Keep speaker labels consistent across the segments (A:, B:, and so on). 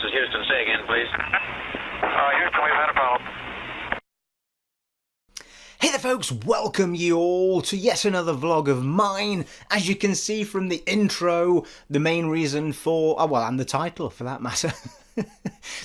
A: is Houston. Say again, please.
B: Houston, we've had a problem.
C: Hey there folks, welcome you all to yet another vlog of mine. As you can see from the intro, the main reason for, and the title for that matter,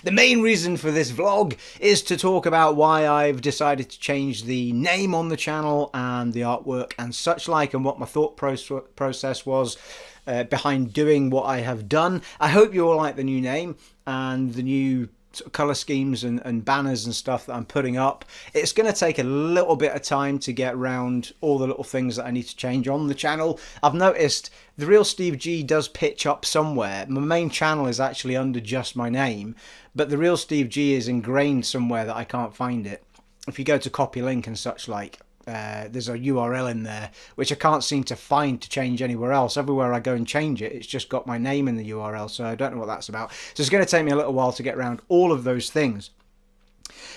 C: the main reason for this vlog is to talk about why I've decided to change the name on the channel and the artwork and such like, and what my thought process was behind doing what I have done. I hope you all like the new name and the new colour schemes and banners and stuff that I'm putting up. It's going to take a little bit of time to get around all the little things that I need to change on the channel. I've noticed The Real Steve G does pitch up somewhere. My main channel is actually under just my name, but The Real Steve G is ingrained somewhere that I can't find it. If you go to copy link and such like, there's a URL in there which I can't seem to find to change anywhere else. Everywhere I go and change it, it's just got my name in the URL, so I don't know what that's about. So it's going to take me a little while to get around all of those things.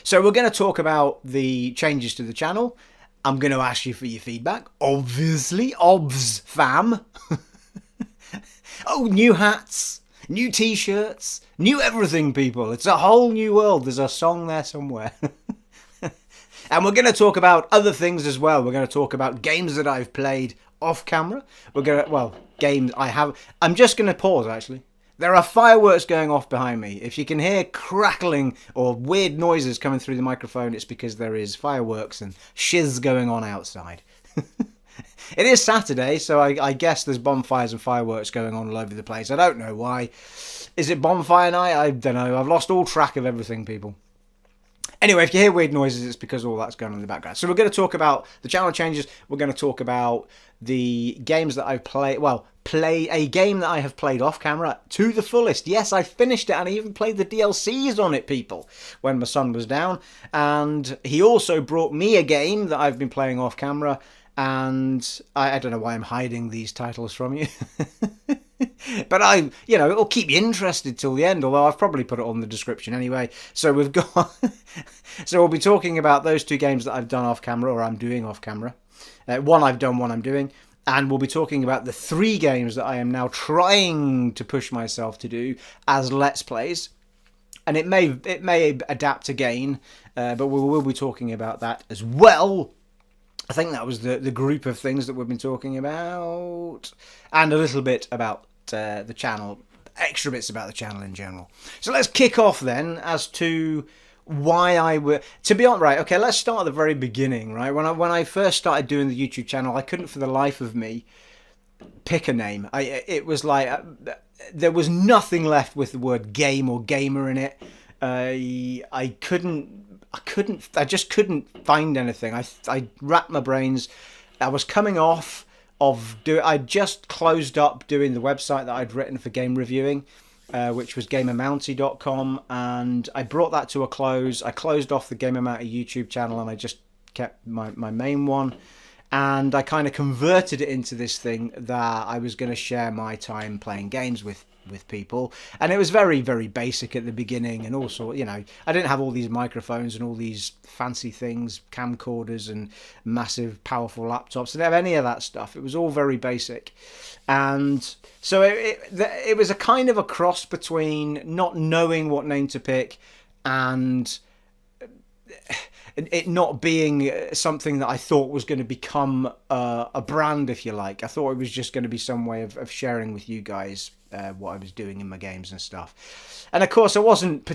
C: So we're going to talk about the changes to the channel. I'm going to ask you for your feedback, obviously, obvs fam. Oh, new hats, new t-shirts, new everything, people. It's a whole new world. There's a song there somewhere. And we're going to talk about other things as well. We're going to talk about games that I've played off camera. We're going to, games I have. I'm just going to pause, actually. There are fireworks going off behind me. If you can hear crackling or weird noises coming through the microphone, it's because there is fireworks and shiz going on outside. It is Saturday, so I guess there's bonfires and fireworks going on all over the place. I don't know why. Is it bonfire night? I don't know. I've lost all track of everything, people. Anyway, if you hear weird noises, it's because all that's going on in the background. So we're going to talk about the channel changes. We're going to talk about the games that I've played. Well, play a game that I have played off camera to the fullest. Yes, I finished it, and I even played the DLCs on it, people, when my son was down. And he also brought me a game that I've been playing off camera. And I don't know why I'm hiding these titles from you. But it'll keep you interested till the end, although I've probably put it on the description anyway. So we've got, so we'll be talking about those two games that I've done off camera, or I'm doing off camera. One I've done, one I'm doing. And we'll be talking about the 3 games that I am now trying to push myself to do as Let's Plays. And it may adapt again, but we will be talking about that as well. I think that was the group of things that we've been talking about, and a little bit about the channel, extra bits about the channel in general. So let's kick off then as to why I were, to be honest, right, okay, let's start at the very beginning, right? When I first started doing the YouTube channel, I couldn't for the life of me pick a name. It was like, there was nothing left with the word game or gamer in it. I just couldn't find anything. I racked my brains. I was coming off of I'd just closed up doing the website that I'd written for game reviewing, which was GamerMounty.com, and I brought that to a close. I closed off the GamerMounty YouTube channel, and I just kept my main one, and I kind of converted it into this thing that I was going to share my time playing games with people. And it was very, very basic at the beginning, and also, I didn't have all these microphones and all these fancy things, camcorders and massive powerful laptops. I didn't have any of that stuff. It was all very basic. And so it was a kind of a cross between not knowing what name to pick and it not being something that I thought was going to become a brand, if you like. I thought it was just going to be some way of sharing with you guys what I was doing in my games and stuff. And of course, I wasn't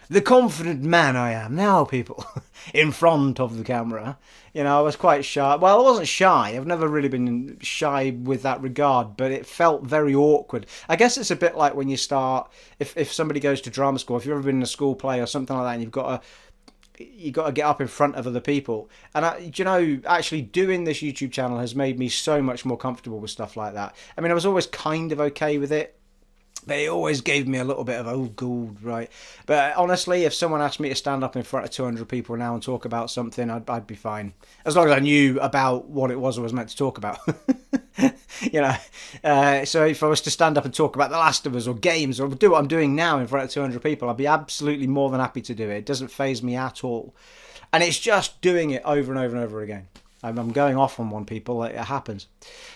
C: the confident man I am now, people, in front of the camera. I was quite shy. Well, I wasn't shy. I've never really been shy with that regard, but it felt very awkward. I guess it's a bit like when you start, if somebody goes to drama school, if you've ever been in a school play or something like that, and you've got to get up in front of other people. And actually doing this YouTube channel has made me so much more comfortable with stuff like that. I mean, I was always kind of okay with it, but it always gave me a little bit of, oh god, right. But honestly, if someone asked me to stand up in front of 200 people now and talk about something, I'd be fine, as long as I knew about what it was I was meant to talk about. So if I was to stand up and talk about The Last of Us or games, or do what I'm doing now in front of 200 people, I'd be absolutely more than happy to do it. It doesn't faze me at all. And it's just doing it over and over and over again. I'm going off on one, people. It happens.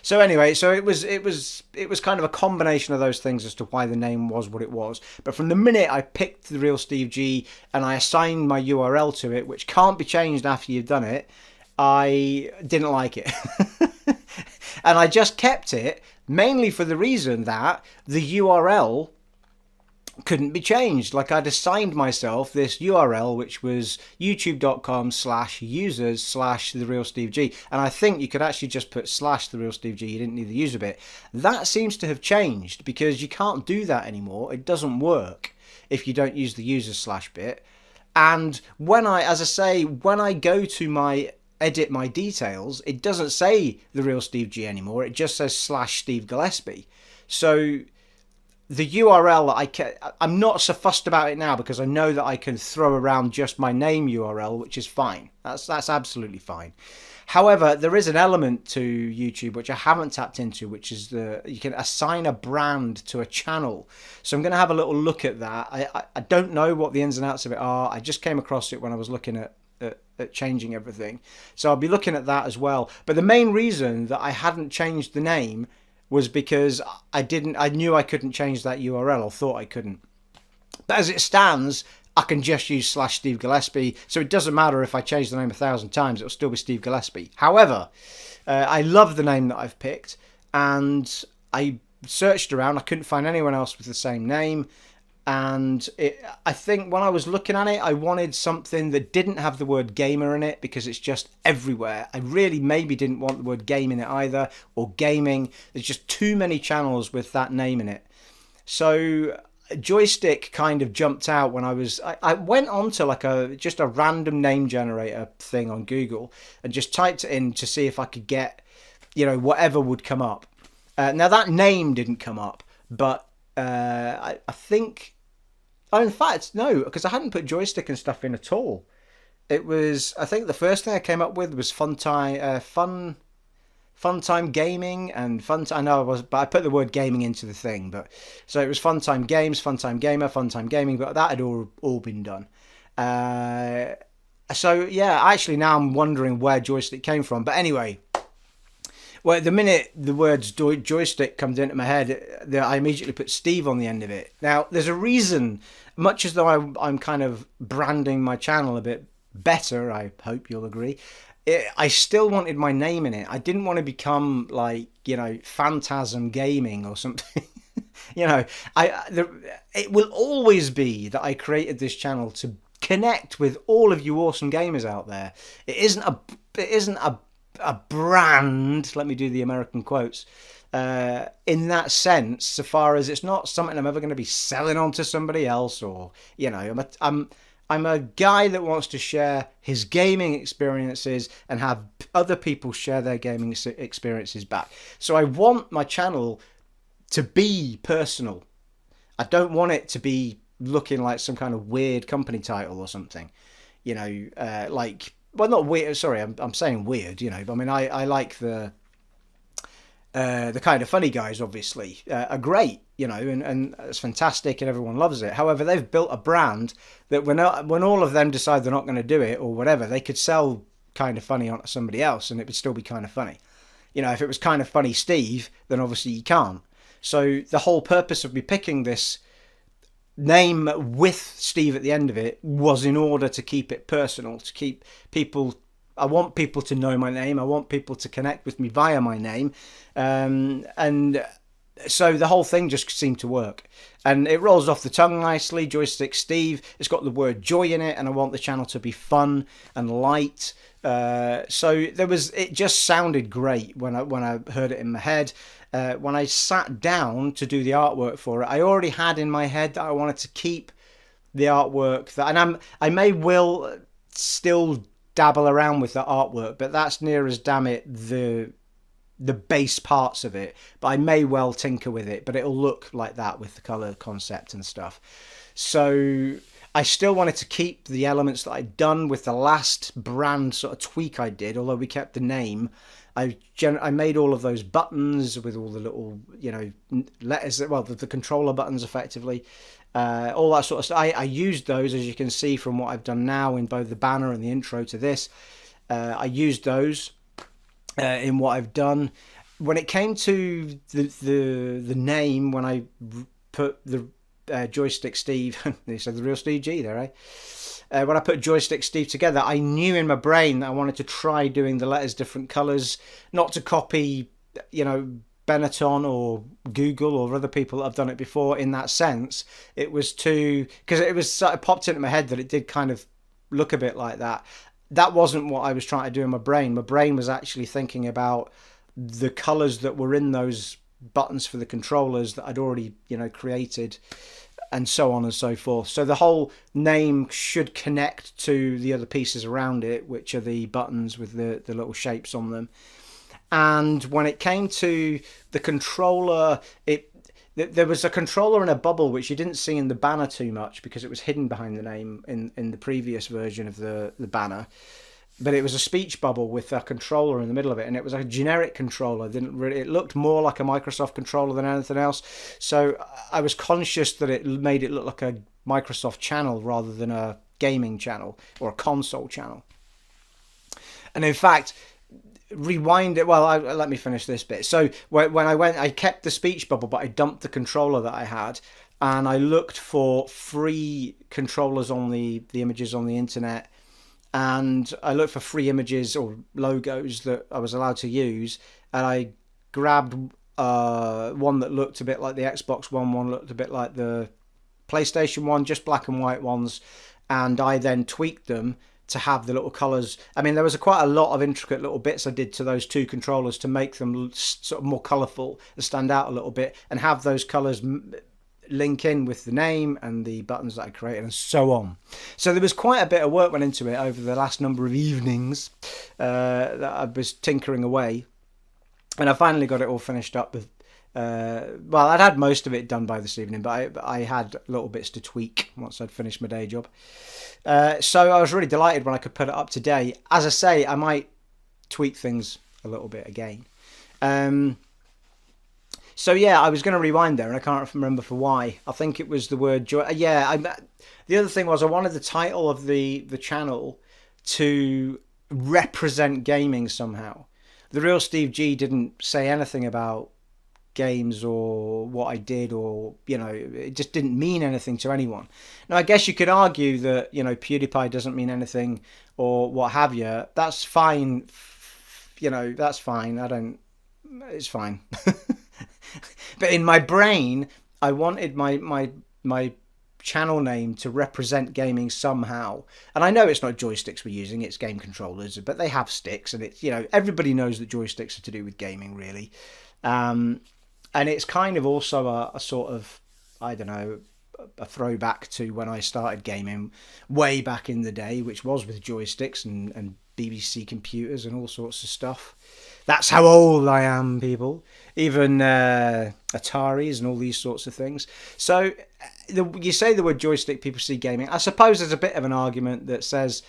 C: So anyway, so it was kind of a combination of those things as to why the name was what it was. But from the minute I picked the Real Steve G and I assigned my URL to it, which can't be changed after you've done it, I didn't like it. And I just kept it mainly for the reason that the URL couldn't be changed. Like, I'd assigned myself this URL, which was youtube.com/users/TheRealSteveG. And I think you could actually just put /TheRealSteveG. You didn't need the user bit. That seems to have changed because you can't do that anymore. It doesn't work if you don't use the user/ bit. And when I go to edit my details, it doesn't say The Real Steve G anymore. It just says /Steve Gillespie. So the URL I'm not so fussed about it now because I know that I can throw around just my name URL, which is fine. That's absolutely fine. However, there is an element to YouTube which I haven't tapped into, which is you can assign a brand to a channel. So I'm going to have a little look at that. I don't know what the ins and outs of it are. I just came across it when I was looking at changing everything. So I'll be looking at that as well. But the main reason that I hadn't changed the name was because I knew I couldn't change that URL, or thought I couldn't. But as it stands, I can just use /Steve Gillespie, so it doesn't matter if I change the name 1,000 times, it'll still be Steve Gillespie. However, I love the name that I've picked, and I searched around, I couldn't find anyone else with the same name, and I think when I was looking at it, I wanted something that didn't have the word gamer in it because it's just everywhere. I really maybe didn't want the word game in it either, or gaming. There's just too many channels with that name in it. So Joystick kind of jumped out when I went on to just a random name generator thing on Google and just typed it in to see if I could get, whatever would come up. Now that name didn't come up, but I think, in fact, no, because I hadn't put Joystick and stuff in at all. It was, I think the first thing I came up with was Funtime Gaming and I know I was, but I put the word gaming into the thing. But so it was Funtime Games, Funtime Gamer, Funtime Gaming, but that had all been done. So yeah, actually now I'm wondering where Joystick came from. But anyway. Well, the minute the words joystick comes into my head, I immediately put Steve on the end of it. Now, there's a reason, much as though I'm kind of branding my channel a bit better, I hope you'll agree, I still wanted my name in it. I didn't want to become like, Phantasm Gaming or something. It will always be that I created this channel to connect with all of you awesome gamers out there. It isn't a brand, let me do the American quotes, in that sense, so far as it's not something I'm ever going to be selling on to somebody else, or I'm a guy that wants to share his gaming experiences and have other people share their gaming experiences back. So I want my channel to be personal. I don't want it to be looking like some kind of weird company title or something, well, not weird. Sorry, I'm saying weird. But I mean, I like the Kind of Funny guys. Obviously, are great. And it's fantastic, and everyone loves it. However, they've built a brand that when all of them decide they're not going to do it or whatever, they could sell Kind of Funny onto somebody else, and it would still be Kind of Funny. If it was Kind of Funny Steve, then obviously you can't. So the whole purpose of me picking this name with Steve at the end of it was in order to keep it personal, to keep people. I want people to know my name. I want people to connect with me via my name, and so the whole thing just seemed to work, and it rolls off the tongue nicely. Joystick Steve. It's got the word joy in it, and I want the channel to be fun and light. So it just sounded great when I heard it in my head. When I sat down to do the artwork for it, I already had in my head that I wanted to keep the artwork and I may will still dabble around with the artwork, but that's near as damn it the base parts of it. But I may well tinker with it, but it'll look like that with the color concept and stuff. So I still wanted to keep the elements that I'd done with the last brand sort of tweak I did, although we kept the name. I made all of those buttons with all the little, letters, well, the controller buttons effectively, all that sort of stuff. I used those, as you can see from what I've done now in both the banner and the intro to this. I used those, in what I've done. When it came to the name, when I put the Joystick Steve, they said the real Steve G there, eh? When I put Joystick Steve together, I knew in my brain that I wanted to try doing the letters different colours, not to copy, Benetton or Google or other people that have done it before in that sense. It was because it popped into my head that it did kind of look a bit like that. That wasn't what I was trying to do in my brain. My brain was actually thinking about the colours that were in those buttons for the controllers that I'd already, created, and so on and so forth. So the whole name should connect to the other pieces around it, which are the buttons with the little shapes on them. And when it came to the controller, there was a controller in a bubble which you didn't see in the banner too much because it was hidden behind the name in the previous version of the banner. But it was a speech bubble with a controller in the middle of it, and it was a generic controller. It looked more like a Microsoft controller than anything else. So I was conscious that it made it look like a Microsoft channel rather than a gaming channel or a console channel. And in fact, rewind it. Well, let me finish this bit. So when I kept the speech bubble, but I dumped the controller that I had, and I looked for free controllers on the images on the internet, and I looked for free images or logos that I was allowed to use, and I grabbed one that looked a bit like the Xbox One looked a bit like the PlayStation one, just black and white ones, and I then tweaked them to have the little colours. I mean, there was quite a lot of intricate little bits I did to those two controllers to make them sort of more colourful, to stand out a little bit, and have those colours link in with the name and the buttons that I created, and so on. So there was quite a bit of work went into it over the last number of evenings that I was tinkering away, and I finally got it all finished up with. Well, I'd had most of it done by this evening, but I had little bits to tweak once I'd finished my day job. So I was really delighted when I could put it up today. As I say, I might tweak things a little bit again. So yeah, I was going to rewind there, and I can't remember for why. I think it was the word joy. The other thing was I wanted the title of the channel to represent gaming somehow. The real Steve G didn't say anything about games or what I did, or it just didn't mean anything to anyone. Now I guess you could argue that PewDiePie doesn't mean anything or what have you. That's fine, that's fine. It's fine. But in my brain I wanted my channel name to represent gaming somehow. And I know it's not joysticks we're using, it's game controllers, but they have sticks, and it's everybody knows that joysticks are to do with gaming, really. And it's kind of also a sort of, I don't know, a throwback to when I started gaming way back in the day, which was with joysticks and BBC computers and all sorts of stuff. That's how old I am, people. Even Ataris and all these sorts of things. So you say the word joystick, people see gaming. I suppose there's a bit of an argument that says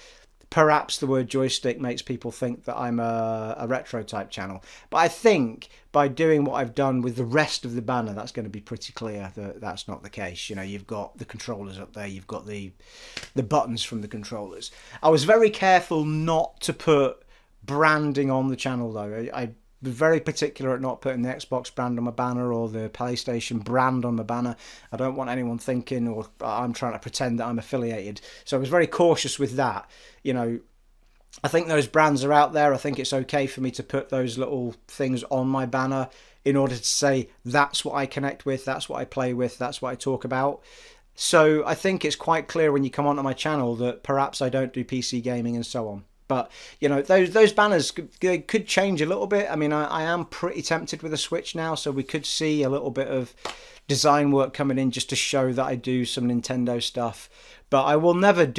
C: perhaps the word joystick makes people think that I'm a retro type channel. But I think by doing what I've done with the rest of the banner, that's going to be pretty clear that that's not the case. You've got the controllers up there, you've got the buttons from the controllers. I was very careful not to put branding on the channel, though. I was very particular at not putting the Xbox brand on my banner or the PlayStation brand on my banner. I don't want anyone thinking or I'm trying to pretend that I'm affiliated. So I was very cautious with that. I think those brands are out there. I think it's okay for me to put those little things on my banner in order to say that's what I connect with, that's what I play with, that's what I talk about. So I think it's quite clear when you come onto my channel that perhaps I don't do PC gaming and so on. But, those banners could change a little bit. I mean, I am pretty tempted with a Switch now, so we could see a little bit of design work coming in just to show that I do some Nintendo stuff. But I will never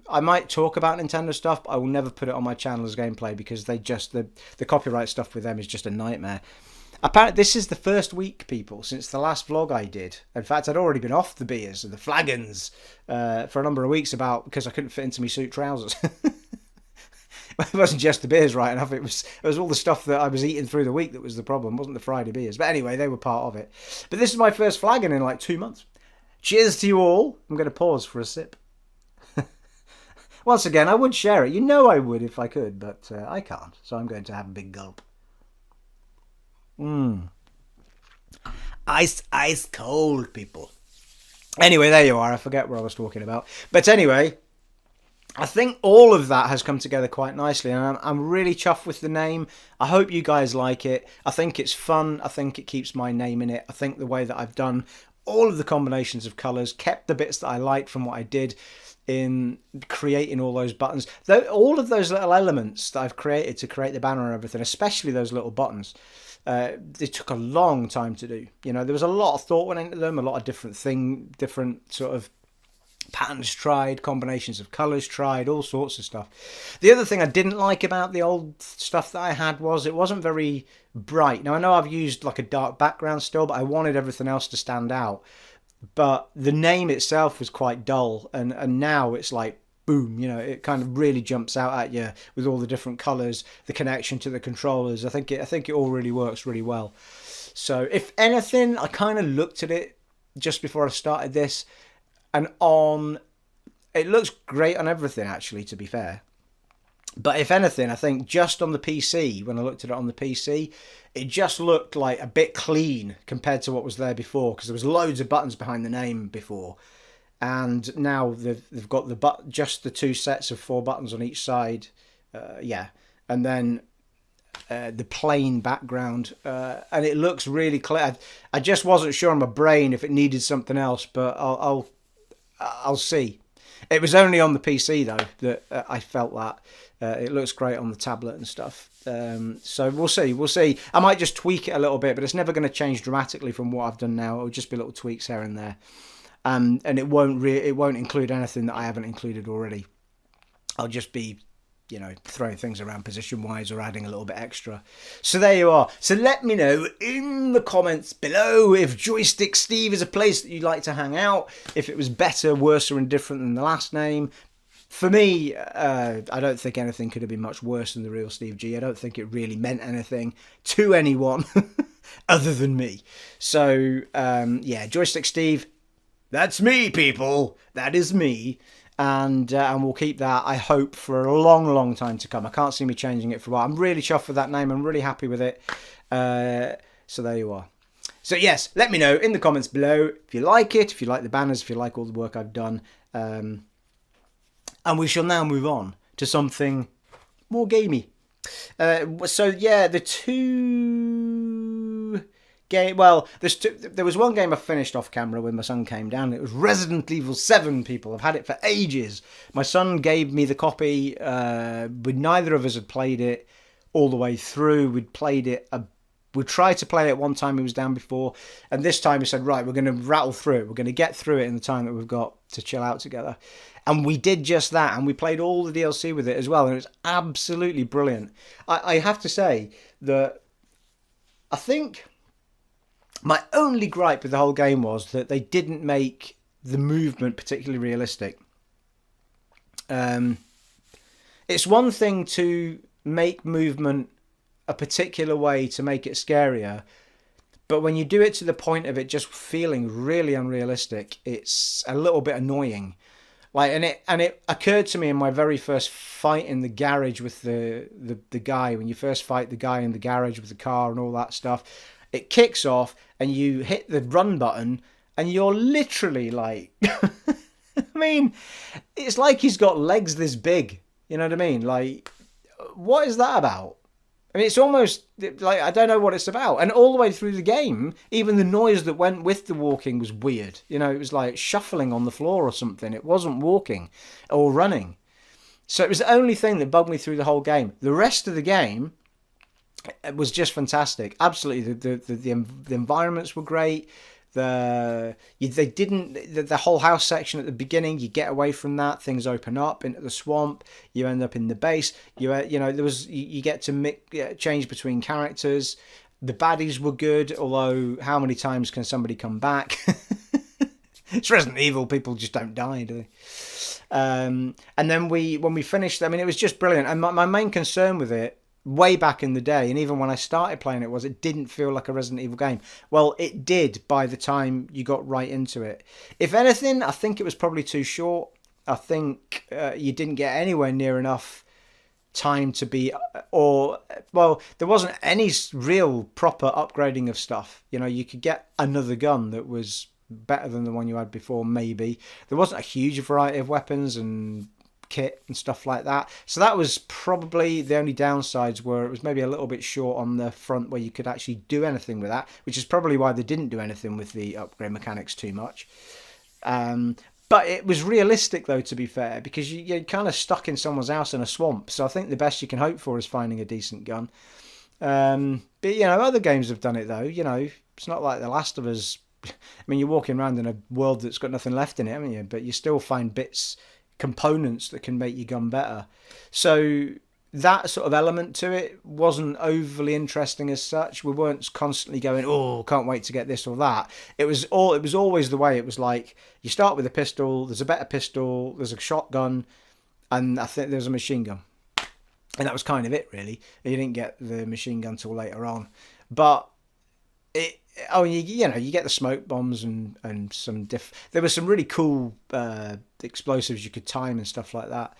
C: I might talk about Nintendo stuff, but I will never put it on my channel as gameplay because the copyright stuff with them is just a nightmare. Apparently, this is the first week, people, since the last vlog I did. In fact, I'd already been off the beers and the flagons for a number of weeks because I couldn't fit into my suit trousers. It wasn't just the beers, right enough. It was all the stuff that I was eating through the week that was the problem. It wasn't the Friday beers. But anyway, they were part of it. But this is my first flagon in like 2 months. Cheers to you all. I'm going to pause for a sip. Once again, I would share it. You know I would if I could, but I can't. So I'm going to have a big gulp. Ice cold, people. Anyway, there you are. I forget what I was talking about. But anyway, I think all of that has come together quite nicely, and I'm really chuffed with the name. I hope you guys like it. I think it's fun. I think it keeps my name in it. I think the way that I've done all of the combinations of colours, kept the bits that I liked from what I did in creating all those buttons. All of those little elements that I've created to create the banner and everything, especially those little buttons, it took a long time to do. You know, there was a lot of thought went into them, a lot of different sort of patterns tried, combinations of colours tried, all sorts of stuff. The other thing I didn't like about the old stuff that I had was it wasn't very bright. Now I know I've used like a dark background still, but I wanted everything else to stand out. But the name itself was quite dull, and now it's like boom, you know, it kind of really jumps out at you with all the different colours, the connection to the controllers. I think it all really works really well. So if anything, I kind of looked at it just before I started this, and it looks great on everything, actually, to be fair. But if anything, I think just on the PC, when I looked at it on the PC, it just looked like a bit clean compared to what was there before, because there was loads of buttons behind the name before. And now they've got just the 2 sets of 4 buttons on each side. And then the plain background. And it looks really clear. I just wasn't sure on my brain if it needed something else, but I'll see. It was only on the PC though that I felt that it looks great on the tablet and stuff. So we'll see. I might just tweak it a little bit, but it's never going to change dramatically from what I've done now. It'll just be little tweaks here and there, and it won't include anything that I haven't included already. I'll just be, you know, throwing things around position-wise or adding a little bit extra. So there you are. So let me know in the comments below if Joystick Steve is a place that you'd like to hang out, if it was better, worse, or indifferent than the last name. For me, I don't think anything could have been much worse than the real Steve G. I don't think it really meant anything to anyone other than me. So, Joystick Steve, that's me, people. That is me. And we'll keep that, I hope, for a long, long time to come. I can't see me changing it for a while. I'm really chuffed with that name. I'm really happy with it. So there you are. So yes, let me know in the comments below if you like it, if you like the banners, if you like all the work I've done. And we shall now move on to something more gamey. The 2 game. Well, there was one game I finished off camera when my son came down. It was Resident Evil 7, people. I've had it for ages. My son gave me the copy, but neither of us had played it all the way through. We'd played it. We tried to play it one time he was down before, and this time he said, right, we're going to rattle through it. We're going to get through it in the time that we've got to chill out together. And we did just that, and we played all the DLC with it as well, and it was absolutely brilliant. I have to say that I think my only gripe with the whole game was that they didn't make the movement particularly realistic. It's one thing to make movement a particular way to make it scarier, but when you do it to the point of it just feeling really unrealistic, it's a little bit annoying. And it occurred to me in my very first fight in the garage with the guy, when you first fight the guy in the garage with the car and all that stuff, it kicks off and you hit the run button and you're literally like, I mean, it's like he's got legs this big, you know what I mean? Like, what is that about? I mean, it's almost like, I don't know what it's about. And all the way through the game, even the noise that went with the walking was weird. You know, it was like shuffling on the floor or something. It wasn't walking or running. So it was the only thing that bugged me through the whole game. The rest of the game, it was just fantastic. Absolutely. The environments were great. The whole house section at the beginning, you get away from that, things open up into the swamp, you end up in the base, you get to change between characters. The baddies were good, although how many times can somebody come back? It's Resident Evil, people just don't die, do they? And then when we finished, I mean, it was just brilliant. And my main concern with it way back in the day, and even when I started playing it didn't feel like a Resident Evil game. Well, it did by the time you got right into it. If anything, I think it was probably too short. I think you didn't get anywhere near enough time to be, or well, there wasn't any real proper upgrading of stuff. You know, you could get another gun that was better than the one you had before, maybe. There wasn't a huge variety of weapons and kit and stuff like that, so that was probably the only downsides, where it was maybe a little bit short on the front where you could actually do anything with that, which is probably why they didn't do anything with the upgrade mechanics too much. But it was realistic, though, to be fair, because you're kind of stuck in someone's house in a swamp. So I think the best you can hope for is finding a decent gun. But, you know, other games have done it, though. You know, it's not like The Last of Us. I mean, you're walking around in a world that's got nothing left in it, haven't you? But you still find bits, components that can make your gun better. So that sort of element to it wasn't overly interesting as such. We weren't constantly going, oh, can't wait to get this or that. It was always the way. It was like, you start with a pistol, there's a better pistol, there's a shotgun, and I think there's a machine gun. And that was kind of it, really. You didn't get the machine gun till later on. But you know, you get the smoke bombs and some there were some really cool explosives you could time and stuff like that.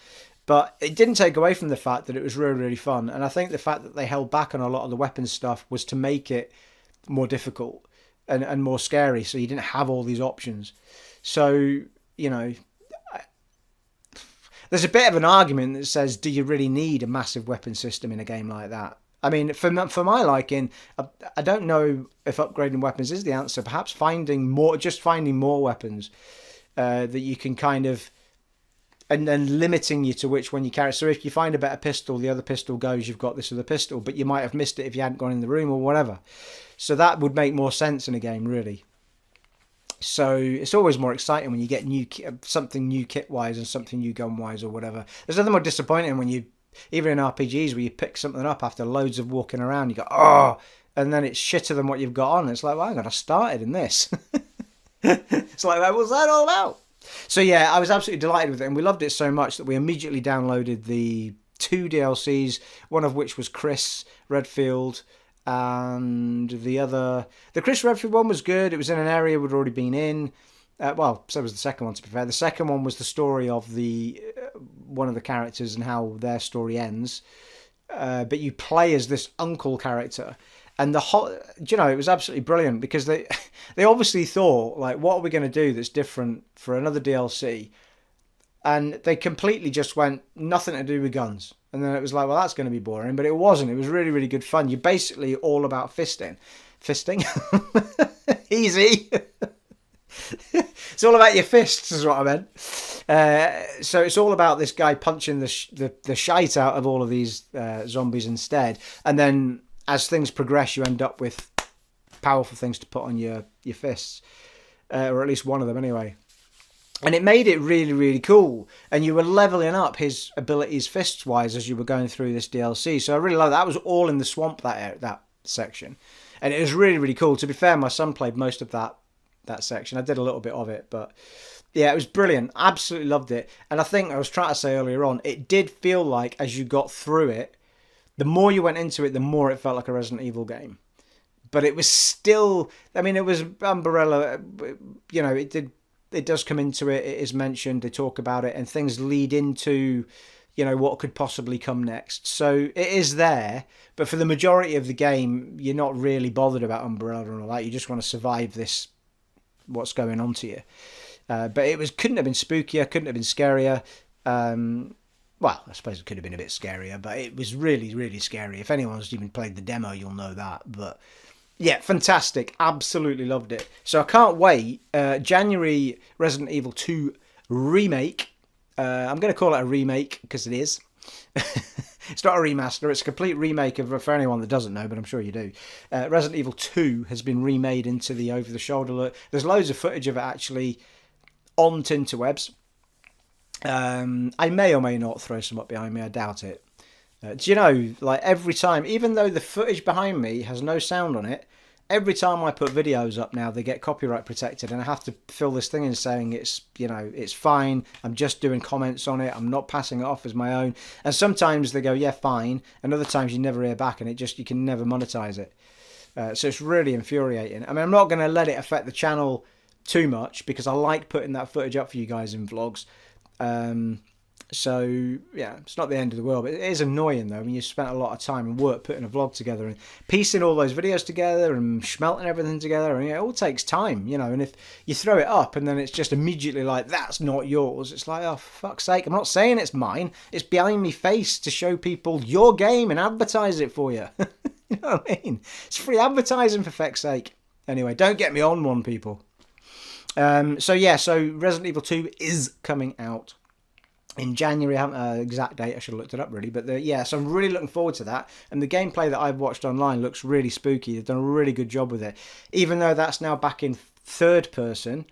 C: But it didn't take away from the fact that it was really, really fun. And I think the fact that they held back on a lot of the weapons stuff was to make it more difficult and more scary, so you didn't have all these options. So, you know, there's a bit of an argument that says, do you really need a massive weapon system in a game like that? I mean, for my liking, I don't know if upgrading weapons is the answer. Perhaps finding more weapons that you can kind of, and then limiting you to which one you carry. So if you find a better pistol, the other pistol goes, you've got this other pistol, but you might have missed it if you hadn't gone in the room or whatever. So that would make more sense in a game, really. So it's always more exciting when you get something new kit-wise and something new gun-wise or whatever. There's nothing more disappointing when you, even in RPGs, where you pick something up after loads of walking around, you go, oh, and then it's shitter than what you've got on. It's like, well, I got started in this. It's like, what was that all about? So yeah, I was absolutely delighted with it, and we loved it so much that we immediately downloaded the 2 DLCs, one of which was Chris Redfield, and the Chris Redfield one was good. It was in an area we'd already been in. Well, so was the second one, to be fair. The second one was the story of the one of the characters and how their story ends. But you play as this uncle character. And it was absolutely brilliant, because they obviously thought, like, what are we going to do that's different for another DLC? And they completely just went, nothing to do with guns. And then it was like, well, that's going to be boring. But it wasn't. It was really, really good fun. You're basically all about fisting. Fisting? Easy. It's all about your fists, is what I meant. So it's all about this guy punching the shite out of all of these zombies instead. And then as things progress, you end up with powerful things to put on your fists. Or at least one of them anyway. And it made it really, really cool. And you were leveling up his abilities fists-wise as you were going through this DLC. So I really loved that. That was all in the swamp, that section. And it was really, really cool. To be fair, my son played most of that section. I did a little bit of it. But yeah, it was brilliant. Absolutely loved it. And I think I was trying to say earlier on, it did feel like as you got through it, the more you went into it, the more it felt like a Resident Evil game. But it was still, I mean, it was Umbrella, you know, it does come into it. It is mentioned. They talk about it, and things lead into, you know, what could possibly come next. So it is there, but for the majority of the game, you're not really bothered about Umbrella and all that. You just want to survive this, what's going on to you. But couldn't have been spookier, couldn't have been scarier. Well, I suppose it could have been a bit scarier, but it was really, really scary. If anyone's even played the demo, you'll know that. But yeah, fantastic. Absolutely loved it. So I can't wait. January Resident Evil 2 Remake. I'm going to call it a remake because it is. It's not a remaster. It's a complete remake for anyone that doesn't know, but I'm sure you do. Resident Evil 2 has been remade into the over-the-shoulder look. There's loads of footage of it actually on Tinterwebs. I may or may not throw some up behind me. I doubt it. Do you know, like every time, even though the footage behind me has no sound on it, every time I put videos up now, they get copyright protected, and I have to fill this thing in saying it's, you know, it's fine. I'm just doing comments on it. I'm not passing it off as my own. And sometimes they go, yeah, fine. And other times you never hear back, and you can never monetize it. So it's really infuriating. I mean, I'm not going to let it affect the channel too much because I like putting that footage up for you guys in vlogs. So, yeah, it's not the end of the world, but it is annoying, though. I mean, you spent a lot of time and work putting a vlog together and piecing all those videos together and smelting everything together, and it all takes time, and if you throw it up and then it's just immediately like, that's not yours, it's like, oh, for fuck's sake, I'm not saying it's mine, it's behind me face to show people your game and advertise it for you. You know what I mean? It's free advertising, for feck's sake. Anyway, don't get me on one, people. So Resident Evil 2 is coming out in January. I haven't an exact date, I should have looked it up really, but so I'm really looking forward to that, and the gameplay that I've watched online looks really spooky. They've done a really good job with it, even though that's now back in third person,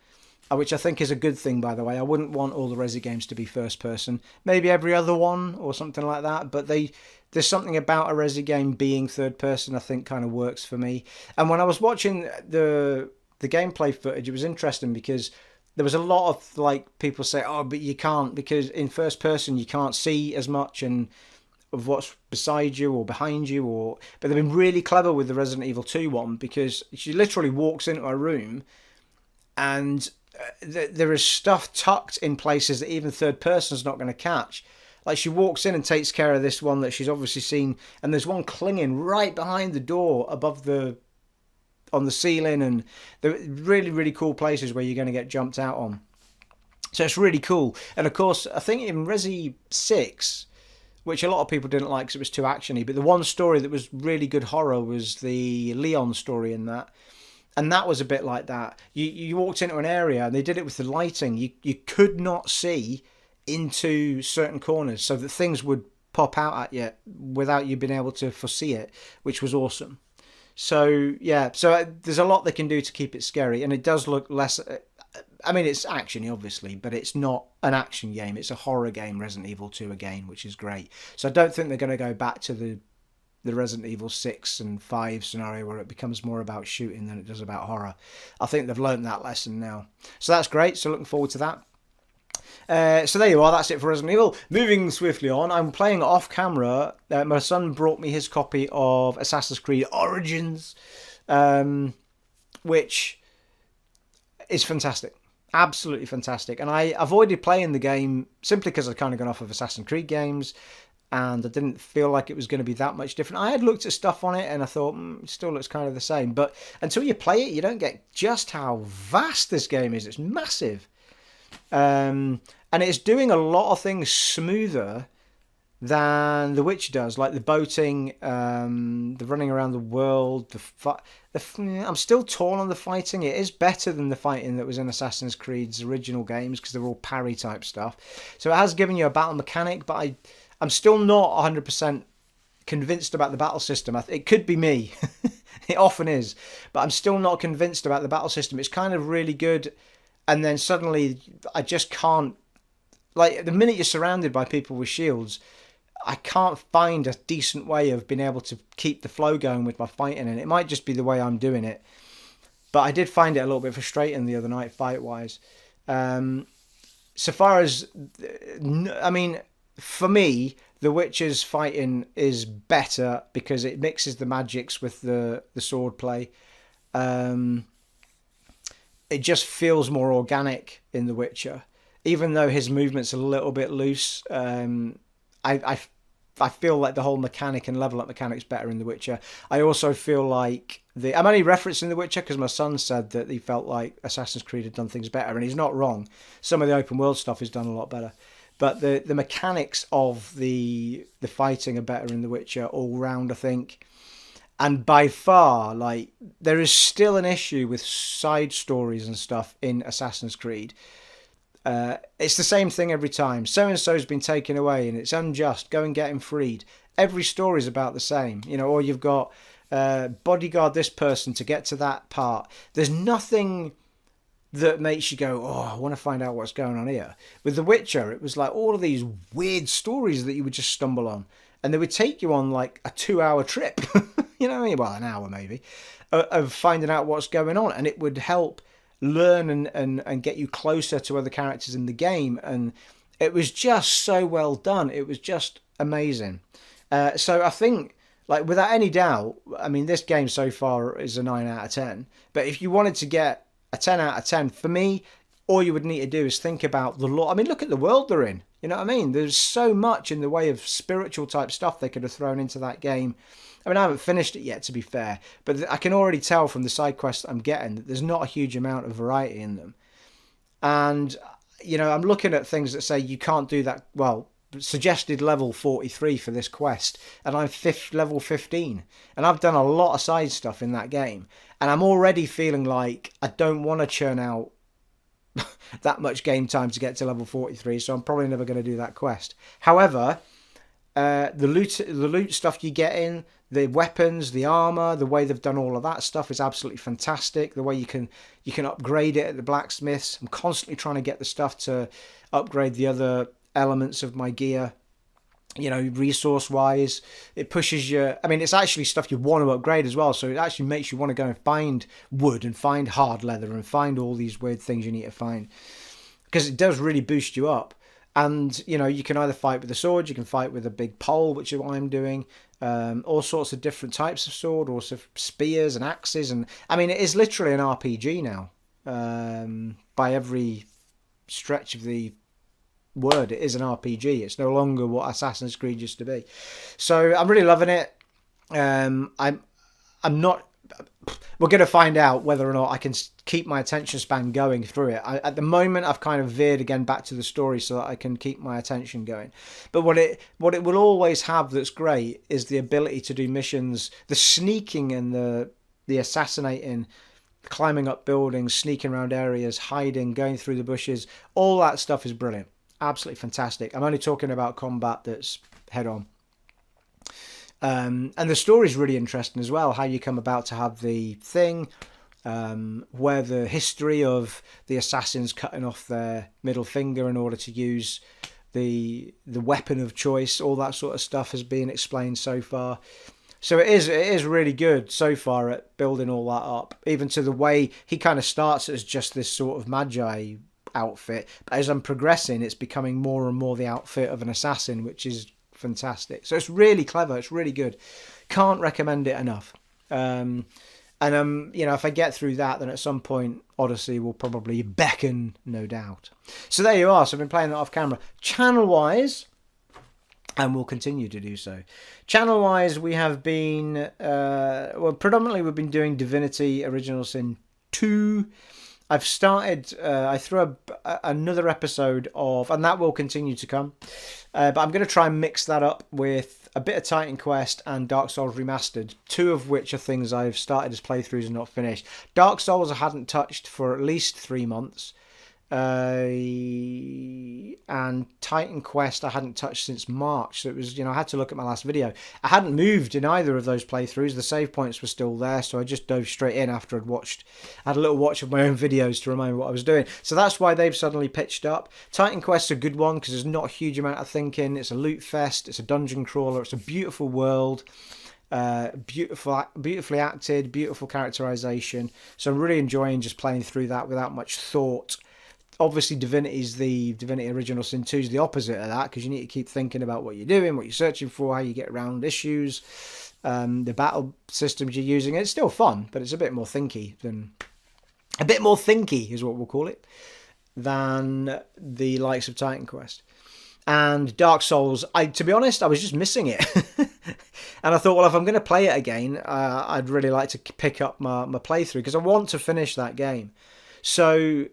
C: which I think is a good thing, by the way. I wouldn't want all the Resi games to be first person, maybe every other one or something like that, but there's something about a Resi game being third person I think kind of works for me. And when I was watching the gameplay footage, it was interesting because there was a lot of like people say, oh, but you can't, because in first person you can't see as much and of what's beside you or behind you, but they've been really clever with the Resident Evil 2 one, because she literally walks into a room and there is stuff tucked in places that even third person's not going to catch. Like, she walks in and takes care of this one that she's obviously seen, and there's one clinging right behind the door on the ceiling, and they're really, really cool places where you're going to get jumped out on. So it's really cool. And of course, I think in Resi 6, which a lot of people didn't like because it was too actiony, but the one story that was really good horror was the Leon story in that. And that was a bit like that. You walked into an area, and they did it with the lighting. You could not see into certain corners, so that things would pop out at you without you being able to foresee it, which was awesome. So, there's a lot they can do to keep it scary, and it does look less... I mean, it's actiony, obviously, but it's not an action game. It's a horror game, Resident Evil 2 again, which is great. So I don't think they're going to go back to the Resident Evil 6 and 5 scenario where it becomes more about shooting than it does about horror. I think they've learned that lesson now. So that's great, so looking forward to that. So there you are, that's it for Resident Evil. Moving swiftly on, I'm playing off camera. My son brought me his copy of Assassin's Creed Origins, which is fantastic. Absolutely fantastic. And I avoided playing the game simply because I'd kind of gone off of Assassin's Creed games, and I didn't feel like it was going to be that much different. I had looked at stuff on it and I thought, it still looks kind of the same. But until you play it, you don't get just how vast this game is. It's massive. And it's doing a lot of things smoother than The Witcher does, like the boating, the running around the world. I'm still torn on the fighting. It is better than the fighting that was in Assassin's Creed's original games, because they're all parry type stuff. So it has given you a battle mechanic, but I'm still not 100% convinced about the battle system. It could be me. It often is. But I'm still not convinced about the battle system. It's kind of really good, and then suddenly I just can't... Like, the minute you're surrounded by people with shields, I can't find a decent way of being able to keep the flow going with my fighting, and it might just be the way I'm doing it. But I did find it a little bit frustrating the other night, fight-wise. So far as... I mean, for me, The Witcher's fighting is better because it mixes the magics with the sword play. It just feels more organic in The Witcher. Even though his movement's a little bit loose, I feel like the whole mechanic and level up mechanic's better in The Witcher. I also feel like I'm only referencing The Witcher because my son said that he felt like Assassin's Creed had done things better, and he's not wrong. Some of the open world stuff is done a lot better, but the mechanics of the fighting are better in The Witcher all round, I think. And by far, like, there is still an issue with side stories and stuff in Assassin's Creed. It's the same thing every time. So-and-so's been taken away and it's unjust. Go and get him freed. Every story's about the same. Or you've got bodyguard this person to get to that part. There's nothing that makes you go, oh, I want to find out what's going on here. With The Witcher, it was like all of these weird stories that you would just stumble on. And they would take you on like a 2-hour trip. Well, an hour maybe. Of finding out what's going on. And it would help learn and get you closer to other characters in the game, and it was just so well done. It was just amazing. So I think, like, without any doubt, I mean, this game so far is a 9 out of 10, but if you wanted to get a 10 out of 10, for me, all you would need to do is think about the law. I mean, look at the world they're in. You know what I mean? There's so much in the way of spiritual type stuff they could have thrown into that game. I mean, I haven't finished it yet, to be fair, but I can already tell from the side quests that I'm getting that there's not a huge amount of variety in them. And, you know, I'm looking at things that say you can't do that. Well, suggested level 43 for this quest, and I'm level 15. And I've done a lot of side stuff in that game. And I'm already feeling like I don't want to churn out that much game time to get to level 43, so I'm probably never going to do that quest. However, the loot stuff you get in, the weapons, the armor, the way they've done all of that stuff is absolutely fantastic. The way you can upgrade it at the blacksmiths. I'm constantly trying to get the stuff to upgrade the other elements of my gear. You know, resource wise, it pushes you. I mean, it's actually stuff you want to upgrade as well, so it actually makes you want to go and find wood and find hard leather and find all these weird things you need to find, because it does really boost you up. And, you know, you can either fight with a sword, you can fight with a big pole, which is what I'm doing. All sorts of different types of sword, also spears and axes. And I mean, it is literally an RPG now. By every stretch of the word, it is an RPG. It's no longer what Assassin's Creed used to be. So I'm really loving it. I'm not. We're going to find out whether or not I can keep my attention span going through it. At the moment, I've kind of veered again back to the story so that I can keep my attention going. But what it will always have that's great is the ability to do missions, the sneaking and the assassinating, climbing up buildings, sneaking around areas, hiding, going through the bushes. All that stuff is brilliant. Absolutely fantastic. I'm only talking about combat that's head on. And the story's really interesting as well, how you come about to have the thing, where the history of the assassins cutting off their middle finger in order to use the weapon of choice, all that sort of stuff has been explained so far. So it is really good so far at building all that up, even to the way he kind of starts as just this sort of magi outfit, but as I'm progressing, it's becoming more and more the outfit of an assassin, which is fantastic. So it's really clever. It's really good. Can't recommend it enough. And you know, if I get through that, then at some point Odyssey will probably beckon, no doubt. So there you are. So I've been playing that off camera. Channel wise, and we'll continue to do so. Channel wise, we have been predominantly we've been doing Divinity Original Sin 2. I've started, I threw another episode of, and that will continue to come, but I'm going to try and mix that up with a bit of Titan Quest and Dark Souls Remastered, two of which are things I've started as playthroughs and not finished. Dark Souls I hadn't touched for at least 3 months, and Titan Quest I hadn't touched since March, so it was, you know, I had to look at my last video. I hadn't moved in either of those playthroughs. The save points were still there, so I just dove straight in after I had a little watch of my own videos to remind me what I was doing. So that's why they've suddenly pitched up. Titan Quest's a good one because there's not a huge amount of thinking. It's a loot fest, it's a dungeon crawler, it's a beautiful world. Beautifully acted, beautiful characterization. So I'm really enjoying just playing through that without much thought. Obviously, Divinity Original Sin 2 is the opposite of that, because you need to keep thinking about what you're doing, what you're searching for, how you get around issues, the battle systems you're using. It's still fun, but it's a bit more thinky is what we'll call it, than the likes of Titan Quest. And Dark Souls, to be honest, I was just missing it. And I thought, well, if I'm going to play it again, I'd really like to pick up my playthrough, because I want to finish that game. So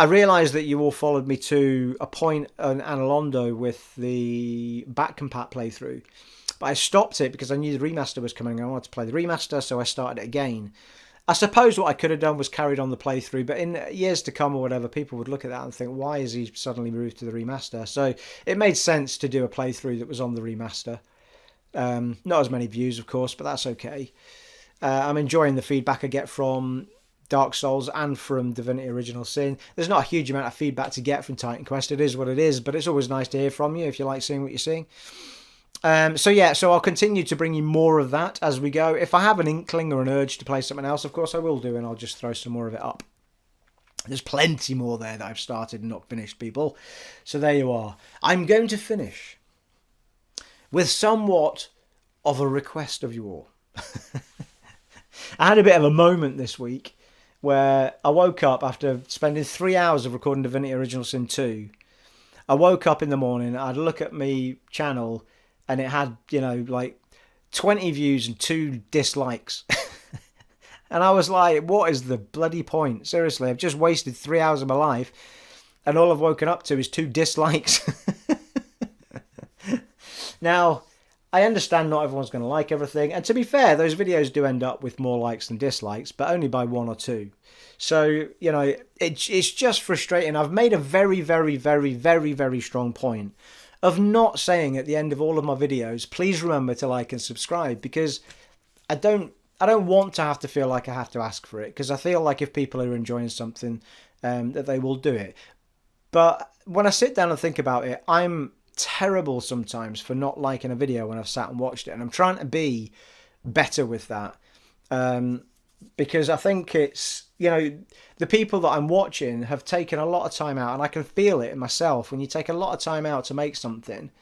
C: I realised that you all followed me to a point in Analondo with the back compat playthrough, but I stopped it because I knew the remaster was coming. I wanted to play the remaster, so I started it again. I suppose what I could have done was carried on the playthrough, but in years to come or whatever, people would look at that and think, why is he suddenly moved to the remaster? So it made sense to do a playthrough that was on the remaster. Not as many views, of course, but that's okay. I'm enjoying the feedback I get from Dark Souls and from Divinity Original Sin. There's not a huge amount of feedback to get from Titan Quest. It is what it is, but it's always nice to hear from you if you like seeing what you're seeing. So I'll continue to bring you more of that as we go. If I have an inkling or an urge to play something else, of course I will do, and I'll just throw some more of it up. There's plenty more there that I've started and not finished, people. So there you are. I'm going to finish with somewhat of a request of you all. I had a bit of a moment this week where I woke up after spending 3 hours of recording Divinity Original Sin 2. I woke up in the morning, I'd look at my channel, and it had, like 20 views and 2 dislikes. And I was like, what is the bloody point? Seriously, I've just wasted 3 hours of my life, and all I've woken up to is 2 dislikes. Now, I understand not everyone's going to like everything, and to be fair, those videos do end up with more likes than dislikes, but only by 1 or 2. So, it's just frustrating. I've made a very, very, very, very, very strong point of not saying at the end of all of my videos, please remember to like and subscribe, because I don't want to have to feel like I have to ask for it, because I feel like if people are enjoying something, that they will do it. But when I sit down and think about it, I'm terrible sometimes for not liking a video when I've sat and watched it, and I'm trying to be better with that, because I think it's, the people that I'm watching have taken a lot of time out, and I can feel it in myself when you take a lot of time out to make something,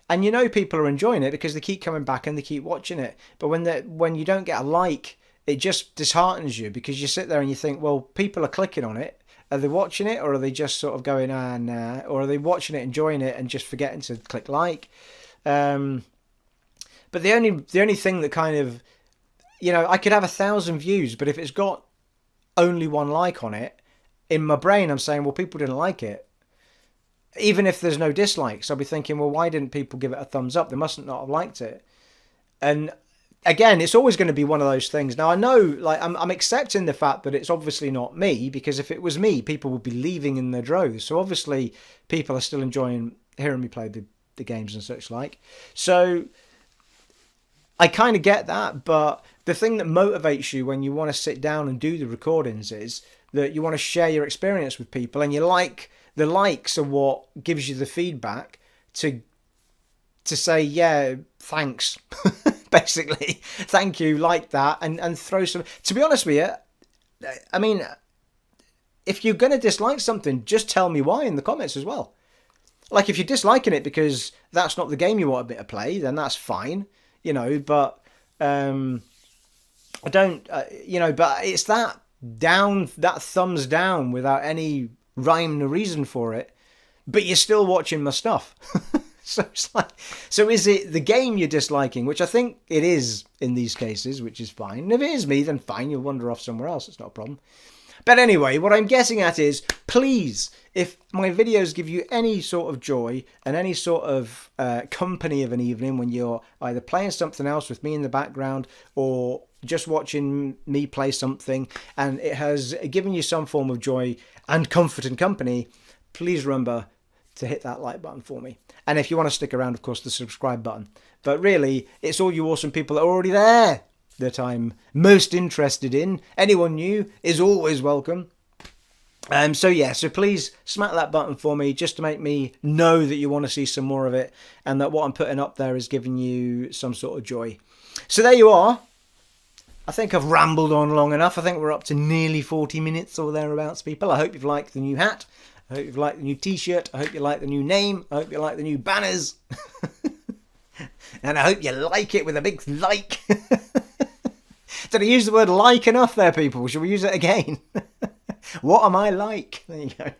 C: and people are enjoying it because they keep coming back and they keep watching it. But when you don't get a like, it just disheartens you, because you sit there and you think, well, people are clicking on it. Are they watching it, or are they just sort of going, nah? Or are they watching it, enjoying it, and just forgetting to click like? But the only thing that kind of, I could have 1,000 views, but if it's got only 1 like on it, in my brain I'm saying, well, people didn't like it. Even if there's no dislikes, I'll be thinking, well, why didn't people give it a thumbs up? They mustn't not have liked it. And again, it's always going to be one of those things. Now, I know, like, I'm accepting the fact that it's obviously not me, because if it was me, people would be leaving in their droves. So obviously, people are still enjoying hearing me play the games and such like. So I kind of get that, but the thing that motivates you when you want to sit down and do the recordings is that you want to share your experience with people, and the likes are what gives you the feedback to say, yeah, thanks. Basically, thank you, like that, and throw some. To be honest with you, I mean, if you're going to dislike something, just tell me why in the comments as well. Like, if you're disliking it because that's not the game you want a bit of play, then that's fine, but I don't, but it's that thumbs down without any rhyme or reason for it, but you're still watching my stuff. So it's like, so is it the game you're disliking, which I think it is in these cases, which is fine. And if it is me, then fine, you'll wander off somewhere else. It's not a problem. But anyway, what I'm getting at is, please, if my videos give you any sort of joy and any sort of company of an evening when you're either playing something else with me in the background or just watching me play something, and it has given you some form of joy and comfort and company, please remember to hit that like button for me. And if you want to stick around, of course, the subscribe button. But really, it's all you awesome people that are already there that I'm most interested in. Anyone new is always welcome. So please smack that button for me, just to make me know that you want to see some more of it, and that what I'm putting up there is giving you some sort of joy. So there you are. I think I've rambled on long enough. I think we're up to nearly 40 minutes or thereabouts, people. I hope you've liked the new hat. I hope you've liked the new t-shirt. I hope you like the new name. I hope you like the new banners. And I hope you like it with a big like. Did I use the word like enough there, people? Should we use it again? What am I like? There you go.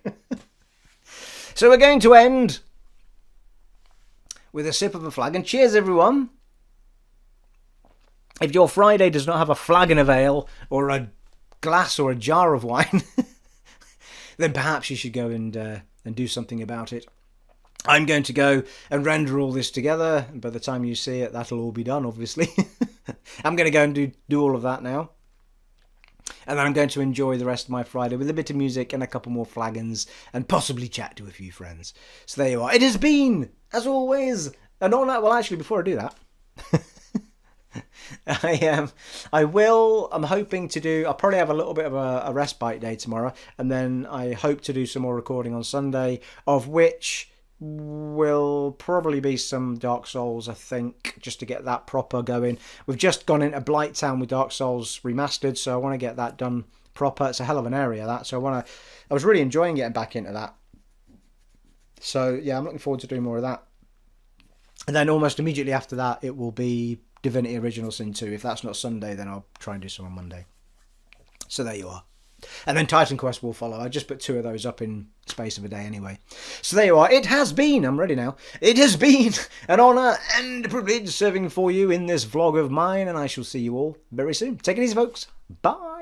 C: So we're going to end with a sip of a flag. And cheers, everyone. If your Friday does not have a flagon of ale or a glass or a jar of wine, then perhaps you should go and do something about it. I'm going to go and render all this together, and by the time you see it, that'll all be done, obviously. I'm going to go and do all of that now. And then I'm going to enjoy the rest of my Friday with a bit of music and a couple more flagons, and possibly chat to a few friends. So there you are. It has been, as always, an all-night... Well, actually, before I do that... I'm hoping to do, I'll probably have a little bit of a respite day tomorrow, and then I hope to do some more recording on Sunday, of which will probably be some Dark Souls, I think, just to get that proper going. We've just gone into Blighttown with Dark Souls Remastered, so I want to get that done proper. It's a hell of an area, that, so I was really enjoying getting back into that. So yeah, I'm looking forward to doing more of that. And then almost immediately after that, it will be Divinity Original Sin 2. If that's not Sunday, then I'll try and do some on Monday. So there you are. And then Titan Quest will follow. I just put 2 of those up in space of a day anyway. So there you are. It has been, I'm ready now, it has been an honour and a privilege serving for you in this vlog of mine, and I shall see you all very soon. Take it easy, folks. Bye.